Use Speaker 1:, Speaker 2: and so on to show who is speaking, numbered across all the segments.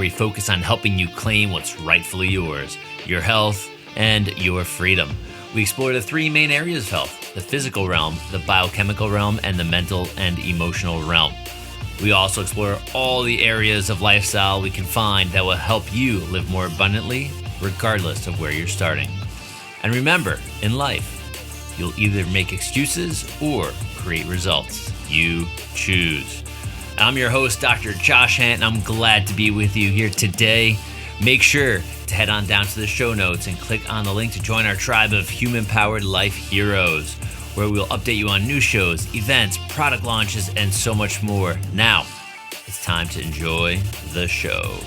Speaker 1: we focus on helping you claim what's rightfully yours, your health and your freedom. We explore the three main areas of health: the physical realm, the biochemical realm, and the mental and emotional realm. We also explore all the areas of lifestyle we can find that will help you live more abundantly, regardless of where you're starting. And remember, in life, you'll either make excuses or create results. You choose. I'm your host, Dr. Josh Hant, and I'm glad to be with you here today. Make sure to head on down to the show notes and click on the link to join our tribe of human-powered life heroes, where we'll update you on new shows, events, product launches, and so much more. Now, it's time to enjoy the show.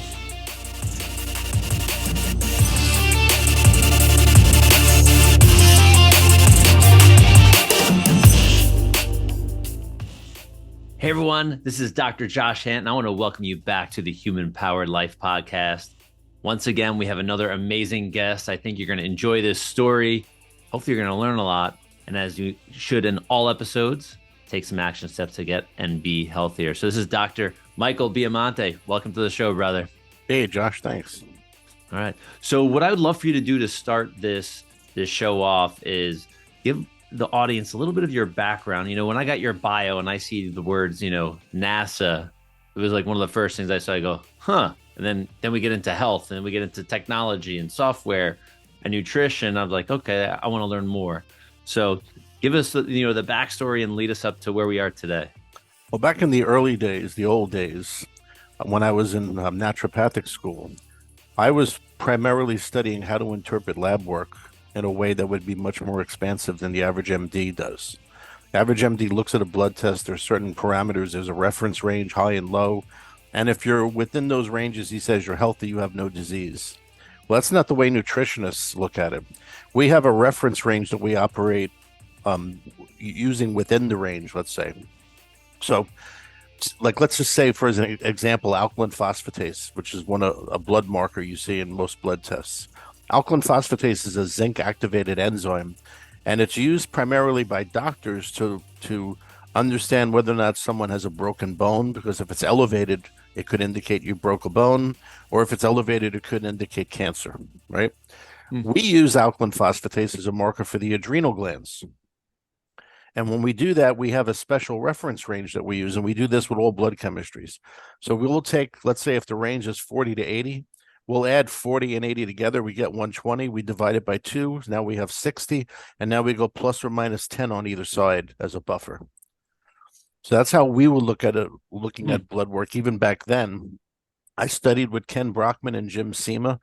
Speaker 1: Hey everyone, this is Dr. Josh Hant, and I want to welcome you back to the Human Powered Life podcast. Once again, we have another amazing guest. I think you're going to enjoy this story. Hopefully you're going to learn a lot. And as you should in all episodes, take some action steps to get and be healthier. So this is Dr. Michael Biamonte. Welcome to the show, brother.
Speaker 2: Hey, Josh, thanks.
Speaker 1: All right. So what I would love for you to do to start this show off is give the audience a little bit of your background. You know, when I got your bio and I see the words, NASA, it was like one of the first things I saw. I go, huh. And then we get into health, and then we get into technology and software and nutrition. I was like, okay, I want to learn more. So give us the backstory and lead us up to where we are today.
Speaker 2: Well, back in the early days, the old days, when I was in naturopathic school, I was primarily studying how to interpret lab work in a way that would be much more expansive than the average MD does. The average MD looks at a blood test. There's certain parameters. There's a reference range, high and low. And if you're within those ranges, he says you're healthy, you have no disease. Well, that's not the way nutritionists look at it. We have a reference range that we operate using within the range, let's say. So, let's just say, for example, alkaline phosphatase, which is a blood marker you see in most blood tests. Alkaline phosphatase is a zinc-activated enzyme, and it's used primarily by doctors to understand whether or not someone has a broken bone, because if it's elevated, it could indicate you broke a bone, or if it's elevated, it could indicate cancer, right? Mm-hmm. We use alkaline phosphatase as a marker for the adrenal glands. And when we do that, we have a special reference range that we use, and we do this with all blood chemistries. So we will take, let's say if the range is 40 to 80, we'll add 40 and 80 together, we get 120, we divide it by 2, now we have 60, and now we go plus or minus 10 on either side as a buffer. So that's how we will look at it, looking at blood work. Even back then, I studied with Ken Brockman and Jim Seema,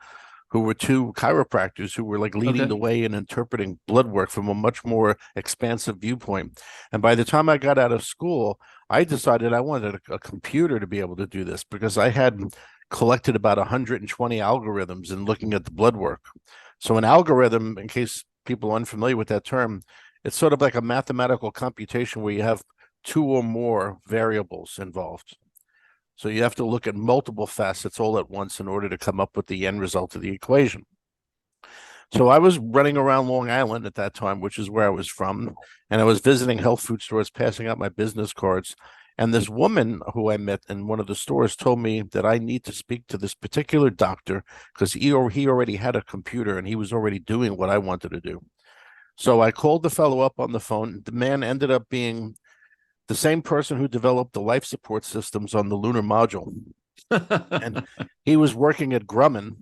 Speaker 2: who were two chiropractors who were like leading the way in interpreting blood work from a much more expansive viewpoint. And by the time I got out of school, I decided I wanted a computer to be able to do this, because I had collected about 120 algorithms in looking at the blood work. So an algorithm, in case people are unfamiliar with that term, it's sort of like a mathematical computation where you have two or more variables involved. So you have to look at multiple facets all at once in order to come up with the end result of the equation. So I was running around Long Island at that time, which is where I was from, and I was visiting health food stores, passing out my business cards. And this woman who I met in one of the stores told me that I need to speak to this particular doctor because he already had a computer and he was already doing what I wanted to do. So I called the fellow up on the phone. The man ended up being the same person who developed the life support systems on the lunar module. And he was working at Grumman.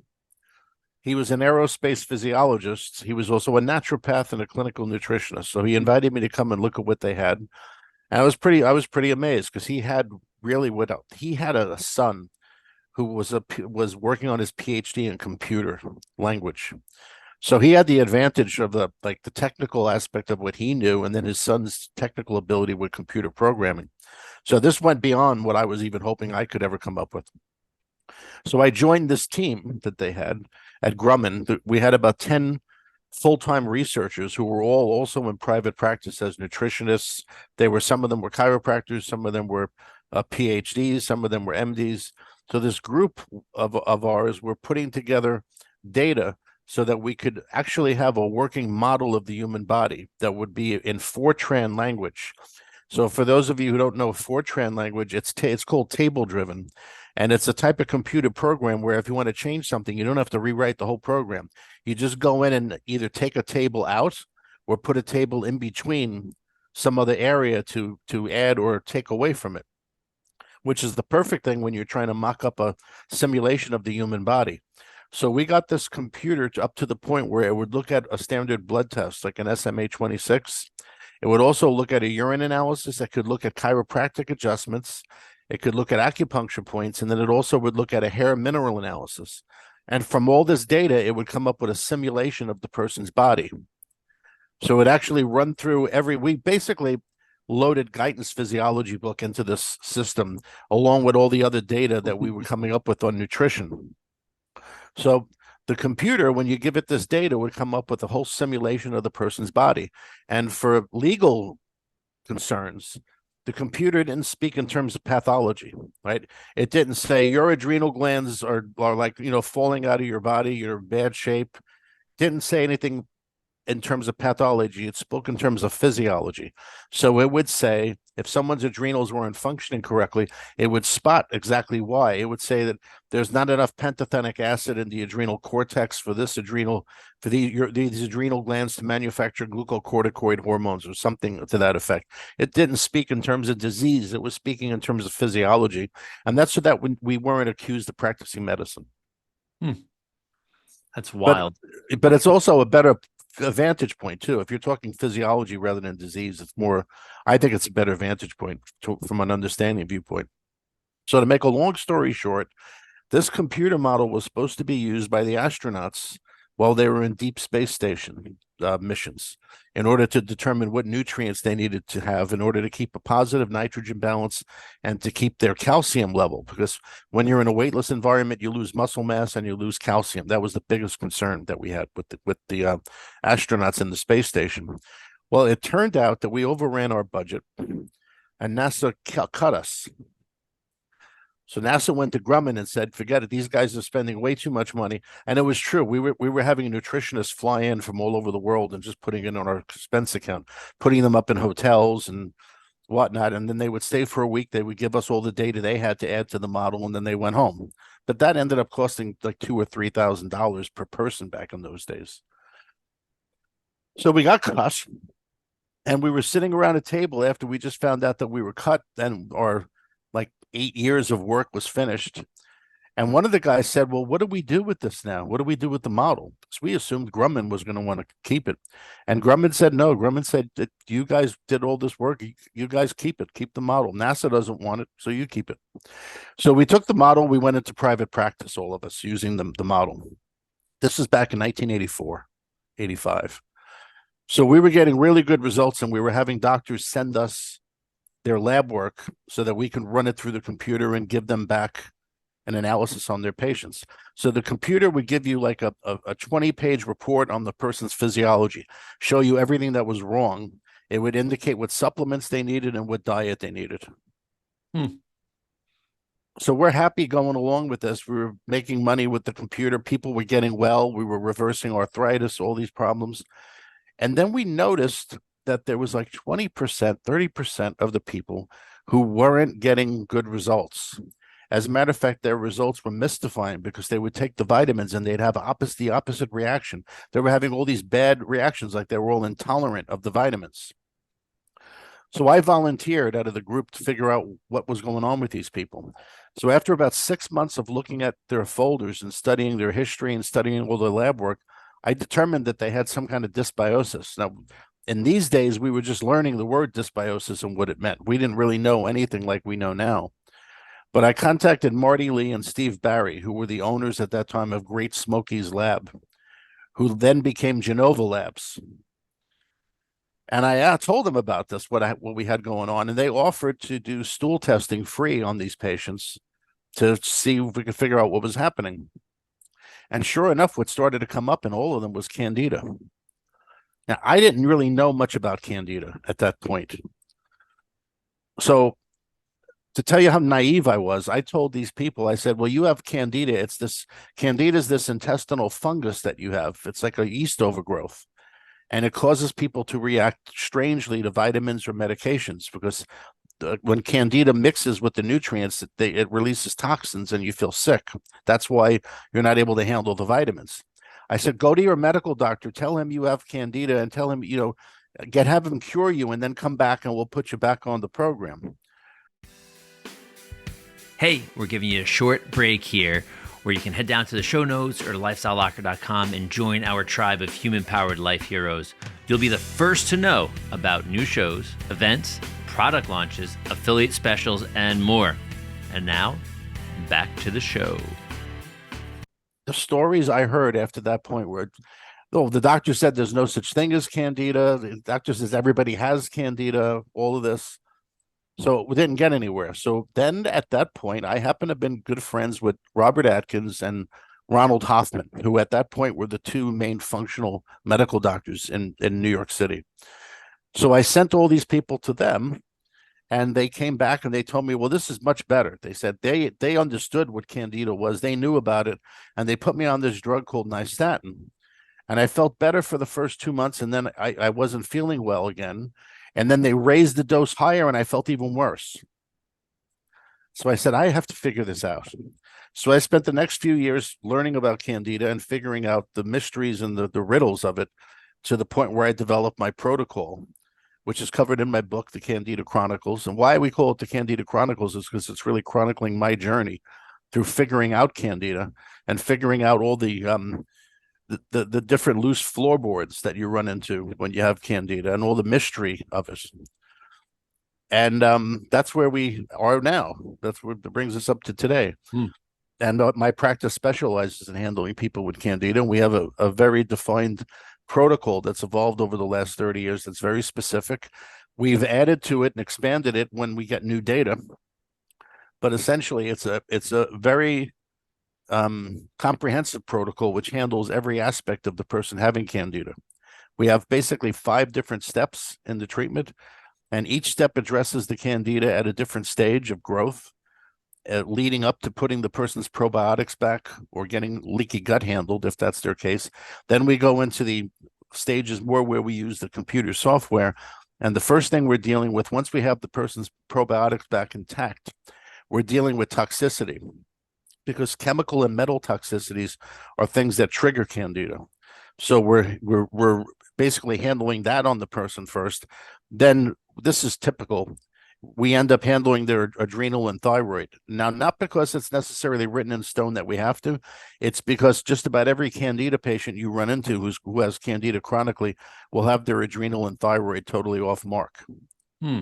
Speaker 2: He was an aerospace physiologist. He was also a naturopath and a clinical nutritionist. So he invited me to come and look at what they had. And I was pretty amazed, because he had a son who was working on his PhD in computer language. So he had the advantage of the technical aspect of what he knew, and then his son's technical ability with computer programming. So this went beyond what I was even hoping I could ever come up with. So I joined this team that they had at Grumman. We had about 10 full-time researchers who were all also in private practice as nutritionists. Some of them were chiropractors, some of them were PhDs, some of them were MDs. So this group of ours were putting together data so that we could actually have a working model of the human body that would be in Fortran language. So for those of you who don't know Fortran language, it's called table-driven. And it's a type of computer program where if you want to change something, you don't have to rewrite the whole program. You just go in and either take a table out or put a table in between some other area to add or take away from it, which is the perfect thing when you're trying to mock up a simulation of the human body. So we got this computer up to the point where it would look at a standard blood test, like an SMA-26. It would also look at a urine analysis. It could look at chiropractic adjustments. It could look at acupuncture points, and then it also would look at a hair mineral analysis. And from all this data, it would come up with a simulation of the person's body. So it actually run through we basically loaded Guyton's physiology book into this system, along with all the other data that we were coming up with on nutrition. So the computer, when you give it this data, would come up with a whole simulation of the person's body. And for legal concerns, the computer didn't speak in terms of pathology, right? It didn't say your adrenal glands are like, falling out of your body, you're in bad shape. Didn't say anything in terms of pathology. It spoke in terms of physiology. So it would say if someone's adrenals weren't functioning correctly, it would spot exactly why. It would say that there's not enough pantothenic acid in the adrenal cortex for these adrenal glands to manufacture glucocorticoid hormones or something to that effect. It didn't speak in terms of disease. It was speaking in terms of physiology. And that's so that we weren't accused of practicing medicine.
Speaker 1: That's wild.
Speaker 2: But it's also a better vantage point too. If you're talking physiology rather than disease, I think it's a better vantage point from an understanding viewpoint. So to make a long story short, this computer model was supposed to be used by the astronauts while they were in deep space station missions in order to determine what nutrients they needed to have in order to keep a positive nitrogen balance and to keep their calcium level. Because when you're in a weightless environment, you lose muscle mass and you lose calcium. That was the biggest concern that we had with the astronauts in the space station. Well, it turned out that we overran our budget and NASA cut us. So NASA went to Grumman and said, forget it, these guys are spending way too much money. And it was true. We were having nutritionists fly in from all over the world and just putting it on our expense account, putting them up in hotels and whatnot. And then they would stay for a week. They would give us all the data they had to add to the model, and then they went home. But that ended up costing like $2,000 or $3,000 per person back in those days. So we got cut, and we were sitting around a table after we just found out that we were cut, and our 8 years of work was finished. And one of the guys said, well, what do we do with this now? What do we do with the model? Because we assumed Grumman was going to want to keep it. And Grumman said, no. Grumman said, you guys did all this work. You guys keep it. Keep the model. NASA doesn't want it, so you keep it. So we took the model. We went into private practice, all of us, using the model. This is back in 1984, 85. So we were getting really good results, and we were having doctors send us their lab work so that we can run it through the computer and give them back an analysis on their patients. So the computer would give you like a 20-page report on the person's physiology, show you everything that was wrong. It would indicate what supplements they needed and what diet they needed. So we're happy going along with this. We were making money with the computer. People were getting well. We were reversing arthritis, all these problems. And then we noticed that there was like 20%, 30% of the people who weren't getting good results. As a matter of fact, their results were mystifying because they would take the vitamins and they'd have the opposite reaction. They were having all these bad reactions, like they were all intolerant of the vitamins. So I volunteered out of the group to figure out what was going on with these people. So after about 6 months of looking at their folders and studying their history and studying all their lab work, I determined that they had some kind of dysbiosis. Now, in these days, we were just learning the word dysbiosis and what it meant. We didn't really know anything like we know now. But I contacted Marty Lee and Steve Barry, who were the owners at that time of Great Smoky's Lab, who then became Genova Labs. And I told them about this, what we had going on, and they offered to do stool testing free on these patients to see if we could figure out what was happening. And sure enough, what started to come up in all of them was Candida. Now, I didn't really know much about Candida at that point. So to tell you how naive I was, I told these people, I said, well, you have Candida. Candida is this intestinal fungus that you have. It's like a yeast overgrowth. And it causes people to react strangely to vitamins or medications because when Candida mixes with the nutrients, it releases toxins and you feel sick. That's why you're not able to handle the vitamins. I said, go to your medical doctor, tell him you have Candida, and tell him, have him cure you, and then come back and we'll put you back on the program.
Speaker 1: Hey, we're giving you a short break here where you can head down to the show notes or lifestylelocker.com and join our tribe of human-powered life heroes. You'll be the first to know about new shows, events, product launches, affiliate specials, and more. And now, back to the show.
Speaker 2: The stories I heard after that point were, the doctor said there's no such thing as Candida. The doctor says everybody has Candida, all of this. So we didn't get anywhere. So then at that point, I happened to have been good friends with Robert Atkins and Ronald Hoffman, who at that point were the two main functional medical doctors in New York City. So I sent all these people to them, and they came back and they told me, well, this is much better. They said they understood what Candida was. They knew about it, and they put me on this drug called nystatin. And I felt better for the first 2 months, and then I wasn't feeling well again. And then they raised the dose higher, and I felt even worse. So I said, I have to figure this out. So I spent the next few years learning about Candida and figuring out the mysteries and the riddles of it, to the point where I developed my protocol, which is covered in my book, The Candida Chronicles. And why we call it The Candida Chronicles is because it's really chronicling my journey through figuring out Candida and figuring out all the different loose floorboards that you run into when you have Candida and all the mystery of it. And that's where we are now. That's what brings us up to today. And my practice specializes in handling people with Candida. And we have a very defined protocol that's evolved over the last 30 years that's very specific. We've added to it and expanded it when we get new data. But essentially, it's a very comprehensive protocol which handles every aspect of the person having Candida. We have basically 5 different steps in the treatment, and each step addresses the Candida at a different stage of growth, leading up to putting the person's probiotics back or getting leaky gut handled if that's their case. Then we go into the stages more where we use the computer software, and the first thing we're dealing with, once we have the person's probiotics back intact, we're dealing with toxicity, because chemical and metal toxicities are things that trigger Candida. So we're basically handling that on the person first. Then this is typical. We end up handling their adrenal and thyroid. Now, not because it's necessarily written in stone that we have to. It's because just about every Candida patient you run into who has Candida chronically will have their adrenal and thyroid totally off mark.
Speaker 1: So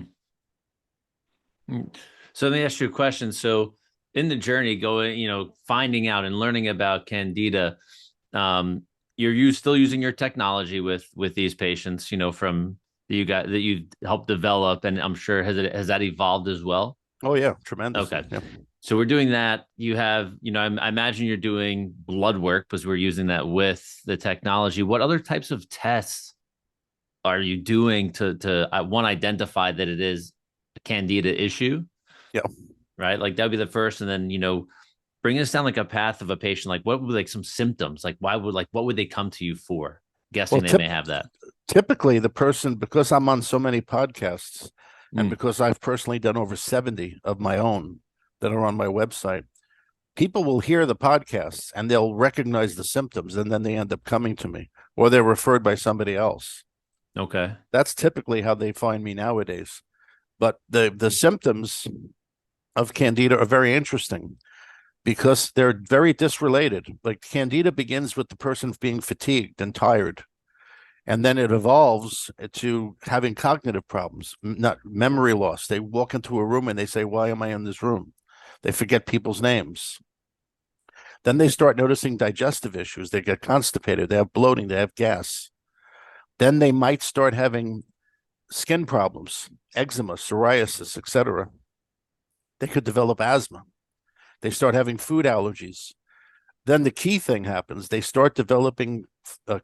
Speaker 1: let me ask you a question. So in the journey going, finding out and learning about Candida, you're still using your technology with these patients, from that you helped develop, and I'm sure has that evolved as well?
Speaker 2: Oh yeah, tremendous.
Speaker 1: Okay.
Speaker 2: Yeah.
Speaker 1: So we're doing that. You have, I imagine you're doing blood work because we're using that with the technology. What other types of tests are you doing to one, identify that it is a Candida issue?
Speaker 2: Yeah.
Speaker 1: Right. Like that would be the first. And then, bring us down like a path of a patient. Like what would some symptoms, what would they come to you for? Guessing they may have that.
Speaker 2: Typically the person, because I'm on so many podcasts and because I've personally done over 70 of my own that are on my website, people will hear the podcasts and they'll recognize the symptoms, and then they end up coming to me, or they're referred by somebody else.
Speaker 1: Okay.
Speaker 2: That's typically how they find me nowadays. But the symptoms of Candida are very interesting because they're very disrelated. Like Candida begins with the person being fatigued and tired, and then it evolves to having cognitive problems, not memory loss. They walk into a room and they say, why am I in this room? They forget people's names. Then they start noticing digestive issues. They get constipated. They have bloating. They have gas. Then they might start having skin problems, eczema, psoriasis, etc. They could develop asthma. They start having food allergies. Then the key thing happens. They start developing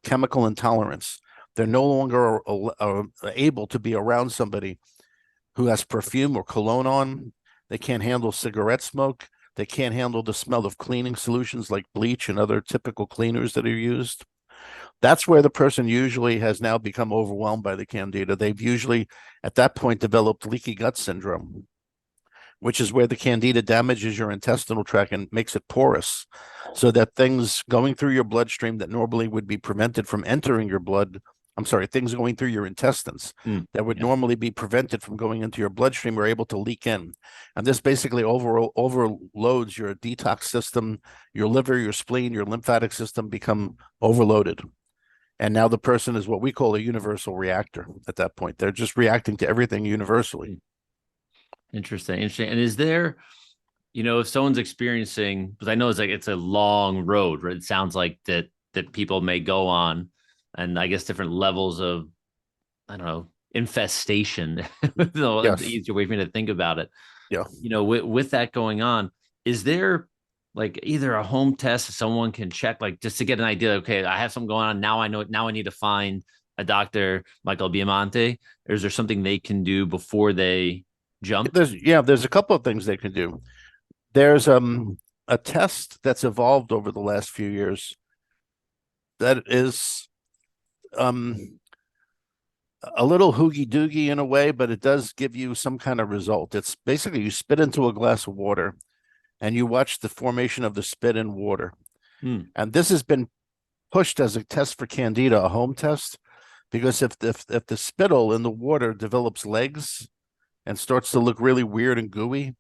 Speaker 2: chemical intolerance. They're no longer able to be around somebody who has perfume or cologne on. They can't handle cigarette smoke. They can't handle the smell of cleaning solutions like bleach and other typical cleaners that are used. That's where the person usually has now become overwhelmed by the Candida. They've usually, at that point, developed leaky gut syndrome, which is where the Candida damages your intestinal tract and makes it porous, so that things going through your bloodstream that normally would be prevented from entering your blood, I'm sorry, things going through your intestines that would normally be prevented from going into your bloodstream are able to leak in. And this basically overloads your detox system, your liver, your spleen, your lymphatic system become overloaded. And now the person is what we call a universal reactor at that point. They're just reacting to everything universally.
Speaker 1: Interesting. And is there, if someone's experiencing, because I know it's a long road, right? It sounds like that people may go on, and I guess different levels of, I don't know, infestation. The
Speaker 2: Yes.
Speaker 1: easier way for me to think about it.
Speaker 2: Yeah.
Speaker 1: With that going on, is there like either a home test that someone can check, like just to get an idea? Okay, I have something going on now. I know now I need to find a Dr. Michael Biamonte. Or is there something they can do before they jump?
Speaker 2: There's a couple of things they can do. There's a test that's evolved over the last few years that is a little hoogie doogie in a way, but it does give you some kind of result. It's basically you spit into a glass of water and you watch the formation of the spit in water. And this has been pushed as a test for Candida, a home test, because if the spittle in the water develops legs and starts to look really weird and gooey,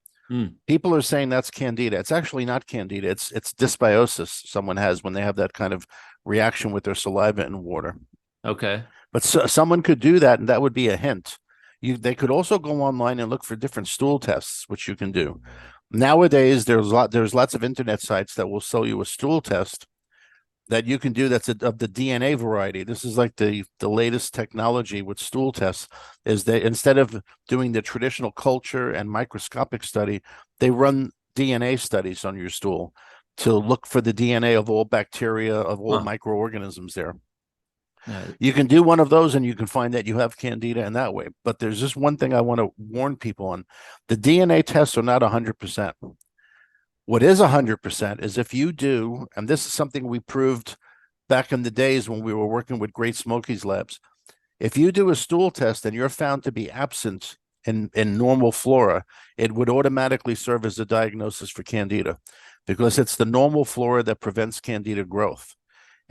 Speaker 2: people are saying that's Candida. It's actually not Candida. It's dysbiosis someone has when they have that kind of reaction with their saliva and water.
Speaker 1: Okay.
Speaker 2: But someone could do that, and that would be a hint. They could also go online and look for different stool tests, which you can do. Nowadays, there's lots of internet sites that will sell you a stool test that you can do that's of the DNA variety. This is like the latest technology with stool tests, is that instead of doing the traditional culture and microscopic study, they run DNA studies on your stool to look for the DNA of all bacteria, of all microorganisms there. You can do one of those and you can find that you have Candida in that way. But there's just one thing I want to warn people on. The DNA tests are not 100%. What is 100% is if you do, and this is something we proved back in the days when we were working with Great Smokies Labs, if you do a stool test and you're found to be absent in normal flora, it would automatically serve as a diagnosis for Candida, because it's the normal flora that prevents Candida growth.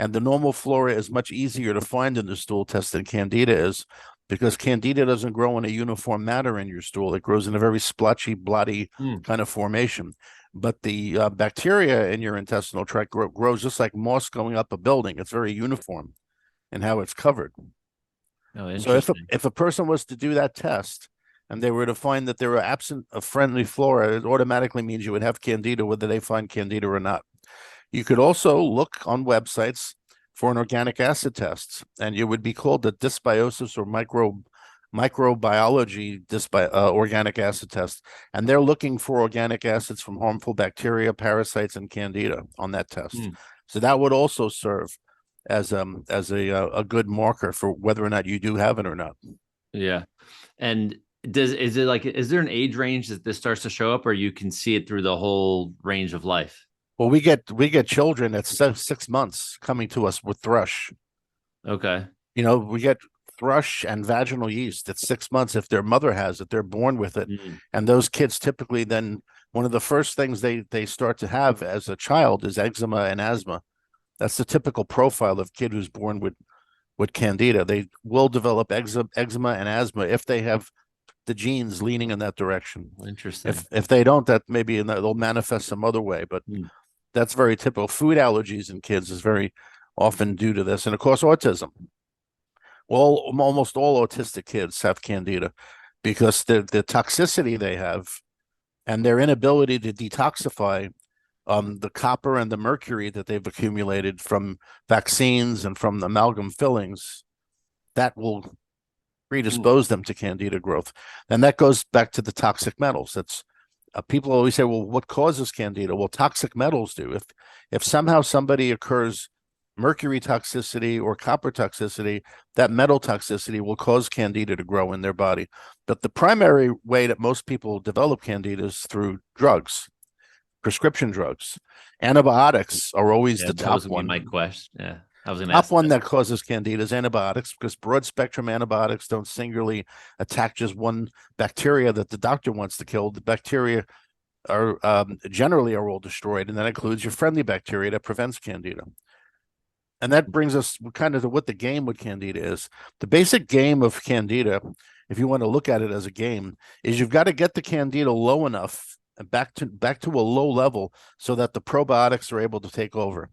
Speaker 2: And the normal flora is much easier to find in the stool test than Candida is, because Candida doesn't grow in a uniform manner in your stool. It grows in a very splotchy, blotty kind of formation. But the bacteria in your intestinal tract grows just like moss going up a building. It's very uniform in how it's covered.
Speaker 1: Oh,
Speaker 2: so if a person was to do that test and they were to find that they were absent of friendly flora, it automatically means you would have Candida, whether they find Candida or not. You could also look on websites for an organic acid test, and it would be called the dysbiosis or microbiology organic acid test. And they're looking for organic acids from harmful bacteria, parasites, and Candida on that test. So that would also serve as a good marker for whether or not you do have it or not.
Speaker 1: Yeah. And is there an age range that this starts to show up, or you can see it through the whole range of life?
Speaker 2: Well, we get children at 6 months coming to us with thrush.
Speaker 1: Okay.
Speaker 2: We get thrush and vaginal yeast at 6 months if their mother has it. They're born with it. And those kids typically then, one of the first things they start to have as a child is eczema and asthma. That's the typical profile of kid who's born with Candida. They will develop eczema and asthma if they have the genes leaning in that direction.
Speaker 1: Interesting.
Speaker 2: If they don't, that maybe they'll manifest some other way, but that's very typical. Food allergies in kids is very often due to this. And of course, autism. Well, almost all autistic kids have Candida because the toxicity they have and their inability to detoxify the copper and the mercury that they've accumulated from vaccines and from the amalgam fillings, that will predispose them to Candida growth. And that goes back to the toxic metals. That's people always say, well, what causes Candida? Well, toxic metals do. If somehow somebody occurs mercury toxicity or copper toxicity, that metal toxicity will cause Candida to grow in their body. But the primary way that most people develop Candida is through drugs, prescription drugs. Antibiotics are always the top one.
Speaker 1: My question. Yeah. I was going to
Speaker 2: Top
Speaker 1: ask
Speaker 2: one
Speaker 1: that.
Speaker 2: that causes candida is antibiotics, because broad spectrum antibiotics don't singularly attack just one bacteria that the doctor wants to kill. The bacteria are generally are all destroyed, and that includes your friendly bacteria that prevents candida. And that brings us kind of to what the game with candida is. The basic game of candida, if you want to look at it as a game, is you've got to get the candida low enough and back to a low level so that the probiotics are able to take over.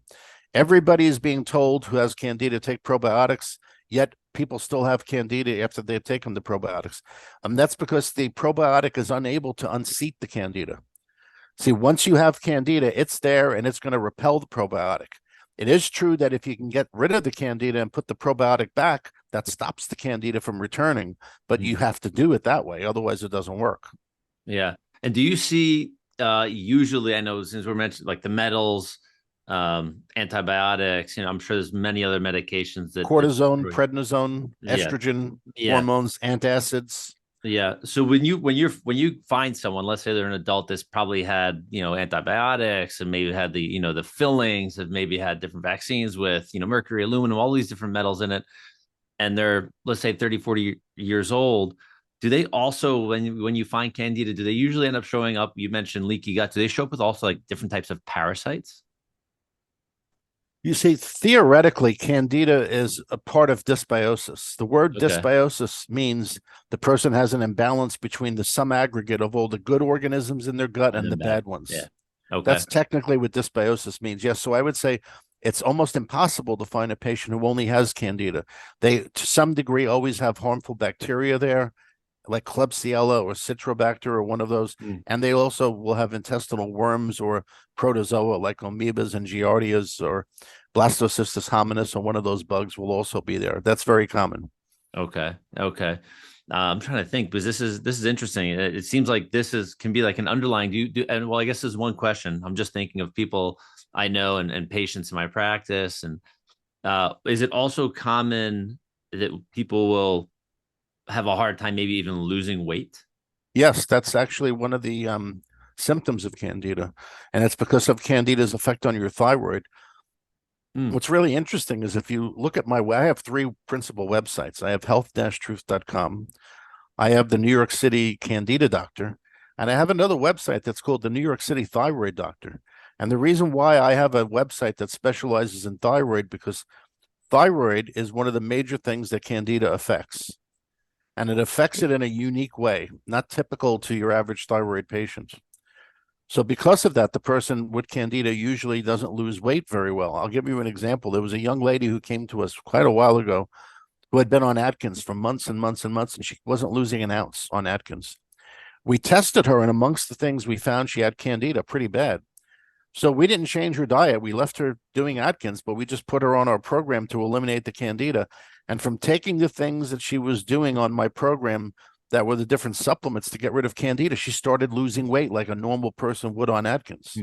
Speaker 2: Everybody is being told who has candida take probiotics, yet people still have candida after they've taken the probiotics. That's because the probiotic is unable to unseat the candida. See, once you have candida, it's there and it's going to repel the probiotic. It is true that if you can get rid of the candida and put the probiotic back, that stops the candida from returning, but you have to do it that way. Otherwise, it doesn't work.
Speaker 1: Yeah. And do you see, usually, I know since we're mentioning like the metals, antibiotics, I'm sure there's many other medications that
Speaker 2: Cortisone, prednisone,
Speaker 1: yeah,
Speaker 2: estrogen,
Speaker 1: yeah,
Speaker 2: hormones, antacids.
Speaker 1: yeah. So when you find someone, let's say they're an adult that's probably had, antibiotics and maybe had the fillings, have maybe had different vaccines with, mercury, aluminum, all these different metals in it, and they're, let's say, 30, 40 years old, do they also, when you find candida, do they usually end up showing up? You mentioned leaky gut. Do they show up with also like different types of parasites?
Speaker 2: You see, theoretically, candida is a part of dysbiosis. The word
Speaker 1: Okay.
Speaker 2: dysbiosis means the person has an imbalance between the sum aggregate of all the good organisms in their gut
Speaker 1: And
Speaker 2: and
Speaker 1: then
Speaker 2: the
Speaker 1: bad.
Speaker 2: bad ones.
Speaker 1: Yeah. Okay.
Speaker 2: That's technically what dysbiosis means. Yes. So I would say it's almost impossible to find a patient who only has candida. They, to some degree, always have harmful bacteria there, like Klebsiella or Citrobacter or one of those. And they also will have intestinal worms or protozoa like amoebas and giardias or blastocystis hominis, or one of those bugs will also be there. That's very common.
Speaker 1: Okay. Okay. I'm trying to think because this is interesting. It seems like can be like an underlying and well, I guess there's one question. I'm just thinking of people I know and patients in my practice. And is it also common that people will have a hard time maybe even losing weight?
Speaker 2: Yes, that's actually one of the symptoms of candida, and it's because of candida's effect on your thyroid. What's really interesting is if you look at I have three principal websites. I have health-truth.com. I have the New York City Candida Doctor, and I have another website that's called the New York City Thyroid Doctor. And the reason why I have a website that specializes in thyroid, because thyroid is one of the major things that candida affects. And it affects it in a unique way, not typical to your average thyroid patient. So because of that, the person with candida usually doesn't lose weight very well. I'll give you an example. There was a young lady who came to us quite a while ago who had been on Atkins for months and months and months, and she wasn't losing an ounce on Atkins. We tested her, and amongst the things we found, she had candida pretty bad. So we didn't change her diet. We left her doing Atkins, but we just put her on our program to eliminate the candida. And from taking the things that she was doing on my program that were the different supplements to get rid of candida, she started losing weight like a normal person would on Atkins.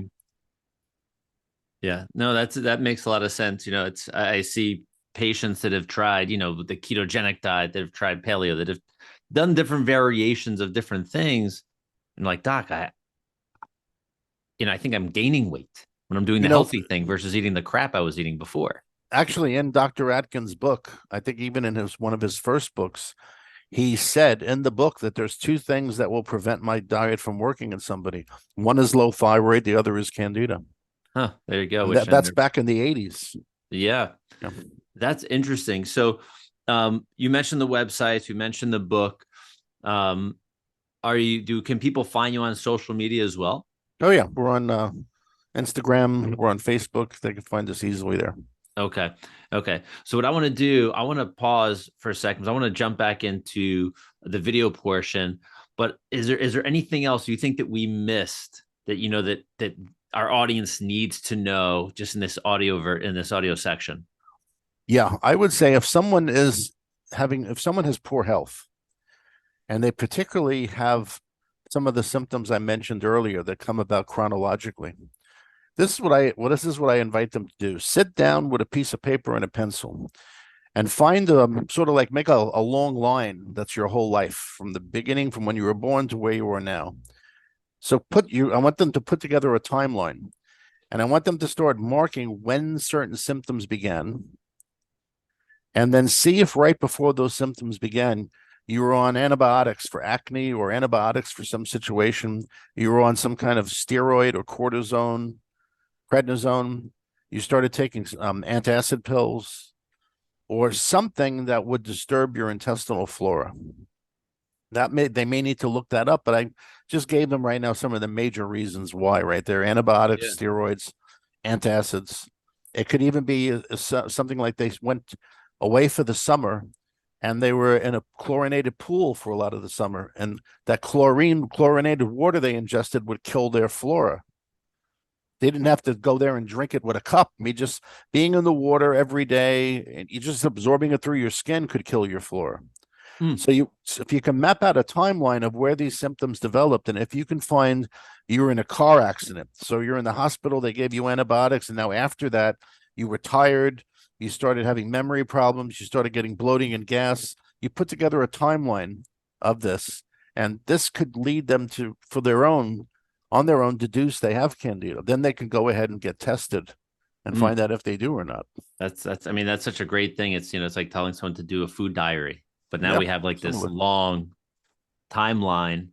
Speaker 1: Yeah, no, that makes a lot of sense. I see patients that have tried, the ketogenic diet, that have tried paleo, that have done different variations of different things. And like, doc, I think I'm gaining weight when I'm doing the healthy thing versus eating the crap I was eating before.
Speaker 2: Actually, in Dr. Atkins' book, I think even in one of his first books, he said in the book that there's two things that will prevent my diet from working in somebody. One is low thyroid, the other is candida.
Speaker 1: Huh, there you go.
Speaker 2: That's back in the 80s.
Speaker 1: Yeah. That's interesting. So you mentioned the websites, you mentioned the book. Can people find you on social media as well?
Speaker 2: Oh yeah, we're on Instagram, we're on Facebook. They can find us easily there.
Speaker 1: Okay. So what I want to do, I want to pause for a second. I want to jump back into the video portion. But is there anything else you think that we missed that that our audience needs to know just in this audio section?
Speaker 2: Yeah, I would say if someone has poor health, and they particularly have some of the symptoms I mentioned earlier that come about chronologically, this is what I invite them to do. Sit down with a piece of paper and a pencil and find sort of like make a long line that's your whole life from the beginning, from when you were born to where you are now. So I want them to put together a timeline, and I want them to start marking when certain symptoms began, and then see if right before those symptoms began, you were on antibiotics for acne or antibiotics for some situation. You were on some kind of steroid or cortisone, prednisone. You started taking antacid pills or something that would disturb your intestinal flora. They may need to look that up, but I just gave them right now some of the major reasons why. Right there, antibiotics, steroids, antacids. It could even be something like they went away for the summer and they were in a chlorinated pool for a lot of the summer, and that chlorinated water they ingested would kill their flora. They didn't have to go there and drink it with a cup. I mean, just being in the water every day and you just absorbing it through your skin could kill your flora. So if you can map out a timeline of where these symptoms developed, and if you can find you were in a car accident, so you're in the hospital, they gave you antibiotics, and now after that you were tired, you started having memory problems, you started getting bloating and gas, you put together a timeline of this, and this could lead them to, on their own, deduce they have Candida. Then they can go ahead and get tested and find out if they do or not.
Speaker 1: I mean, that's such a great thing. It's, it's like telling someone to do a food diary, but now we have like this long timeline,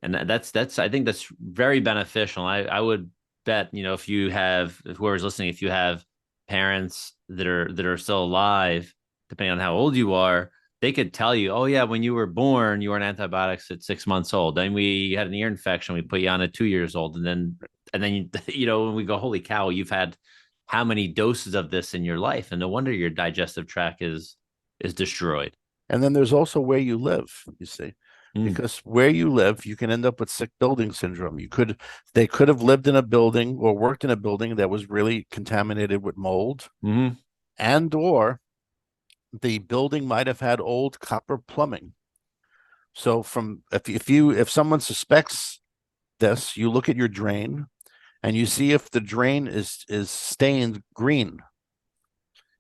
Speaker 1: and I think that's very beneficial. I would bet, if whoever's listening, if you have parents that are still alive, depending on how old you are, they could tell you, oh yeah, when you were born, you were on antibiotics at 6 months old. Then we had an ear infection, we put you on at 2 years old, and then when we go, holy cow, you've had how many doses of this in your life, and no wonder your digestive tract is destroyed.
Speaker 2: And then there's also where you live, you see, because where you live, you can end up with sick building syndrome. They could have lived in a building or worked in a building that was really contaminated with mold, and or the building might have had old copper plumbing. So if someone suspects this, you look at your drain and you see if the drain is stained green.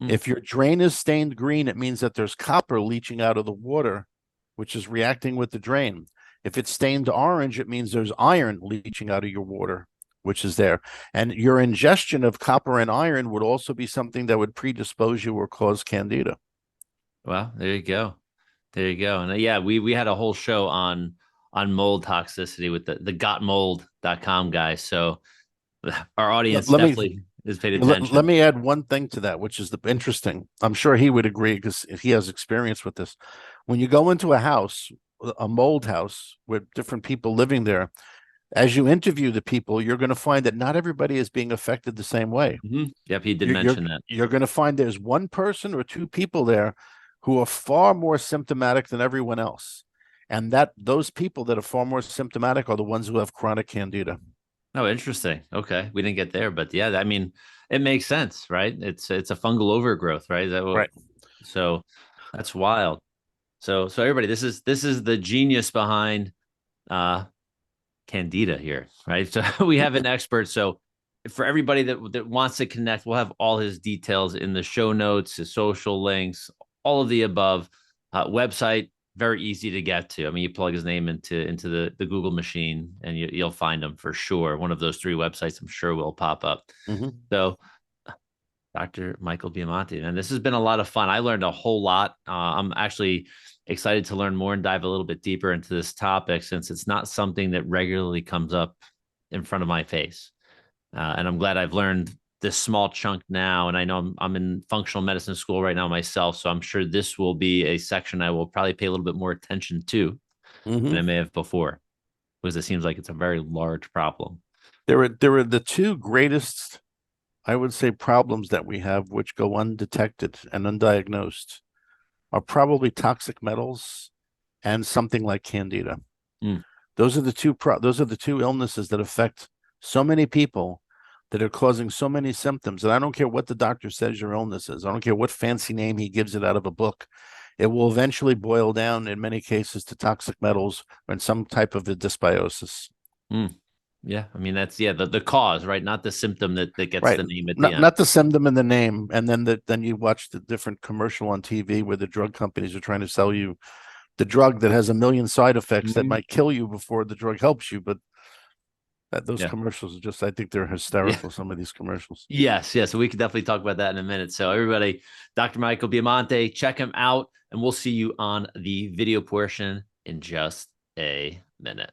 Speaker 2: If your drain is stained green, it means that there's copper leaching out of the water, which is reacting with the drain. If it's stained orange, it means there's iron leaching out of your water, which is there. And your ingestion of copper and iron would also be something that would predispose you or cause Candida.
Speaker 1: Well, there you go. There you go. And yeah, we had a whole show on mold toxicity with the gotmold.com guys. So our audience definitely is paid attention.
Speaker 2: Let me add one thing to that, which is interesting. I'm sure he would agree because he has experience with this. When you go into a house, a mold house with different people living there, as you interview the people, you're going to find that not everybody is being affected the same way.
Speaker 1: Yep, he did mention that.
Speaker 2: You're going to find there's one person or two people there who are far more symptomatic than everyone else. And those people that are far more symptomatic are the ones who have chronic Candida.
Speaker 1: Oh, interesting. Okay. We didn't get there, but yeah, I mean, it makes sense, right? It's a fungal overgrowth, right?
Speaker 2: Right.
Speaker 1: So that's wild. So everybody, this is the genius behind Candida here, right? So we have an expert. So for everybody that wants to connect, we'll have all his details in the show notes, his social links, all of the above. Website, very easy to get to. I mean, you plug his name into the Google machine and you'll find him for sure. One of those 3 websites, I'm sure, will pop up. So Dr. Michael Biamonte, and this has been a lot of fun. I learned a whole lot. I'm actually excited to learn more and dive a little bit deeper into this topic, since it's not something that regularly comes up in front of my face. And I'm glad I've learned this small chunk now. And I know I'm in functional medicine school right now myself, so I'm sure this will be a section I will probably pay a little bit more attention to than I may have before, because it seems like it's a very large problem.
Speaker 2: There are the 2 greatest, I would say, problems that we have, which go undetected and undiagnosed, are probably toxic metals and something like Candida. Those are the 2 illnesses that affect so many people, that are causing so many symptoms. And I don't care what the doctor says your illness is. I don't care what fancy name he gives it out of a book. It will eventually boil down, in many cases, to toxic metals and some type of a dysbiosis.
Speaker 1: Yeah, I mean, that's the cause, right? Not the symptom that gets the name at the end.
Speaker 2: Not the symptom and the name. And then you watch the different commercial on TV where the drug companies are trying to sell you the drug that has a million side effects that might kill you before the drug helps you. But Those
Speaker 1: Yeah.
Speaker 2: commercials are just, I think they're hysterical, some of these commercials.
Speaker 1: Yes. So we could definitely talk about that in a minute. So everybody, Dr. Michael Biamonte, check him out, and we'll see you on the video portion in just a minute.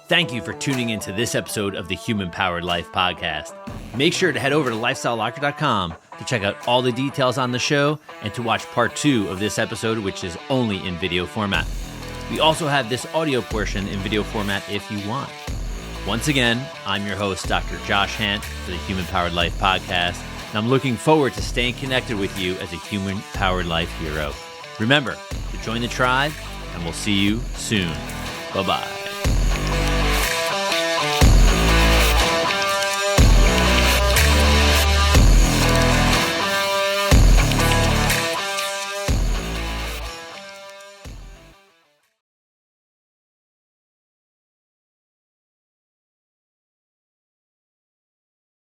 Speaker 1: Thank you for tuning into this episode of the Human Powered Life podcast. Make sure to head over to lifestyledoctor.com to check out all the details on the show and to watch part 2 of this episode, which is only in video format. We also have this audio portion in video format if you want. Once again, I'm your host, Dr. Josh Hant, for the Human Powered Life podcast, and I'm looking forward to staying connected with you as a Human Powered Life hero. Remember to join the tribe, and we'll see you soon. Bye-bye.